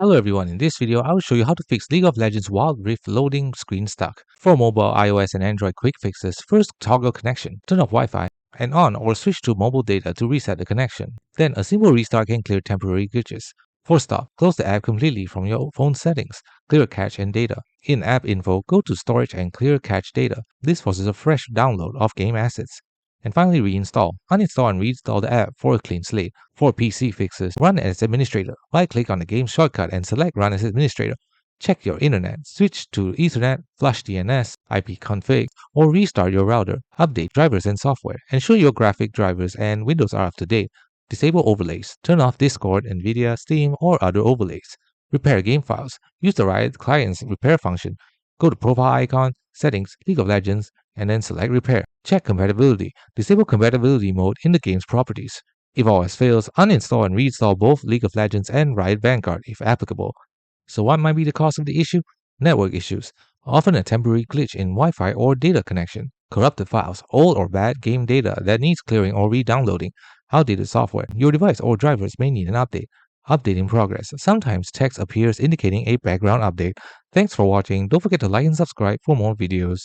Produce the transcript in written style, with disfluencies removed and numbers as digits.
Hello everyone, in this video I will show you how to fix League of Legends Wild Rift loading screen stuck. For mobile, iOS and Android quick fixes, first toggle connection, turn off Wi-Fi, and on or switch to mobile data to reset the connection. Then a simple restart can clear temporary glitches. For stop, close the app completely from your phone settings, clear cache and data. In app info, go to storage and clear cache data. This forces a fresh download of game assets. And finally reinstall. Uninstall and reinstall the app for a clean slate. For PC fixes, run as administrator. Right-click on the game shortcut and select Run as administrator. Check your internet. Switch to Ethernet, flush DNS, ipconfig, or restart your router. Update drivers and software. Ensure your graphic drivers and Windows are up to date. Disable overlays. Turn off Discord, Nvidia, Steam, or other overlays. Repair game files. Use the Riot Client's repair function. Go to Profile icon, Settings, League of Legends, and then select Repair. Check compatibility. Disable compatibility mode in the game's properties. If all else fails, uninstall and reinstall both League of Legends and Riot Vanguard if applicable. So what might be the cause of the issue? Network issues, often a temporary glitch in Wi-Fi or data connection, corrupted files, old or bad game data that needs clearing or re-downloading, outdated software. Your device or drivers may need an update. Update in progress. Sometimes text appears indicating a background update. Thanks for watching. Don't forget to like and subscribe for more videos.